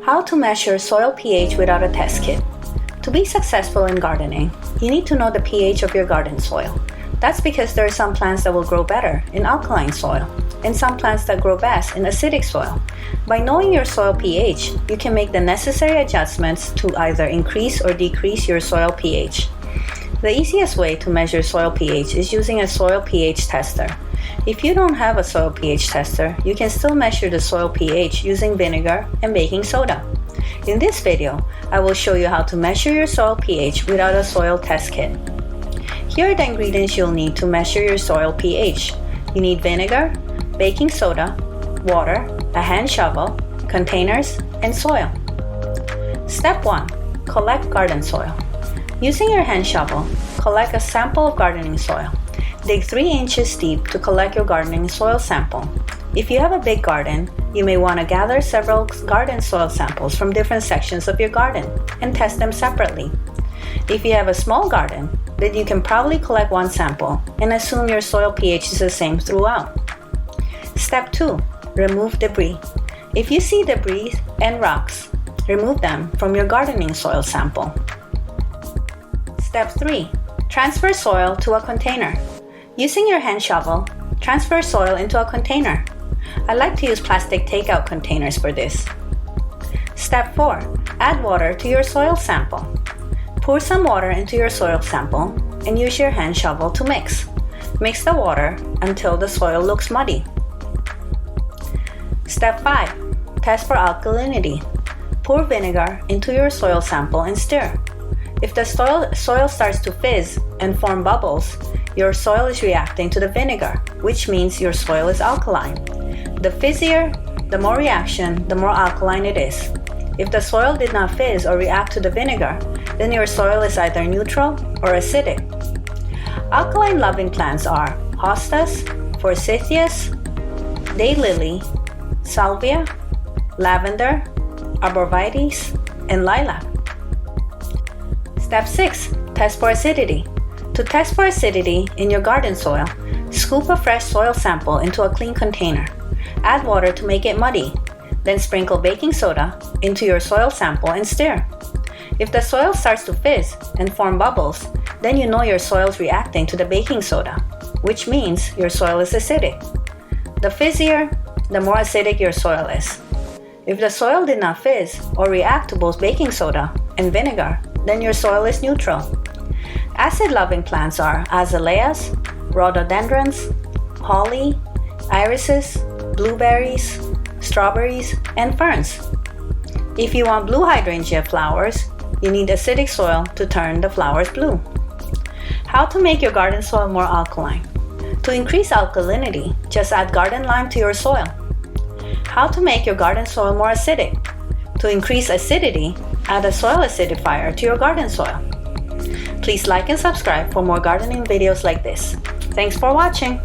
How to measure soil pH without a test kit. To be successful in gardening, you need to know the pH of your garden soil. That's because there are some plants that will grow better in alkaline soil and some plants that grow best in acidic soil. By knowing your soil pH, you can make the necessary adjustments to either increase or decrease your soil pH. The easiest way to measure soil pH is using a soil pH tester. If you don't have a soil pH tester, you can still measure the soil pH using vinegar and baking soda. In this video, I will show you how to measure your soil pH without a soil test kit. Here are the ingredients you'll need to measure your soil pH. You need vinegar, baking soda, water, a hand shovel, containers, and soil. Step 1. Collect garden soil. Using your hand shovel, collect a sample of gardening soil. Dig 3 inches deep to collect your gardening soil sample. If you have a big garden, you may want to gather several garden soil samples from different sections of your garden and test them separately. If you have a small garden, then you can probably collect one sample and assume your soil pH is the same throughout. Step 2. Remove debris. If you see debris and rocks, remove them from your gardening soil sample. Step 3. Transfer soil to a container. Using your hand shovel, transfer soil into a container. I like to use plastic takeout containers for this. Step 4. Add water to your soil sample. Pour some water into your soil sample and use your hand shovel to mix. Mix the water until the soil looks muddy. Step 5. Test for alkalinity. Pour vinegar into your soil sample and stir. If the soil starts to fizz and form bubbles, your soil is reacting to the vinegar, which means your soil is alkaline. The fizzier, the more reaction, the more alkaline it is. If the soil did not fizz or react to the vinegar, then your soil is either neutral or acidic. Alkaline-loving plants are hostas, forsythias, daylily, salvia, lavender, arborvitae, and lilac. Step 6. Test for acidity. To test for acidity in your garden soil, scoop a fresh soil sample into a clean container. Add water to make it muddy. Then sprinkle baking soda into your soil sample and stir. If the soil starts to fizz and form bubbles, then you know your soil is reacting to the baking soda, which means your soil is acidic. The fizzier, the more acidic your soil is. If the soil did not fizz or react to both baking soda and vinegar, then your soil is neutral. Acid-loving plants are azaleas, rhododendrons, holly, irises, blueberries, strawberries, and ferns. If you want blue hydrangea flowers, you need acidic soil to turn the flowers blue. How to make your garden soil more alkaline. To increase alkalinity, just add garden lime to your soil. How to make your garden soil more acidic. To increase acidity, add a soil acidifier to your garden soil. Please like and subscribe for more gardening videos like this. Thanks for watching.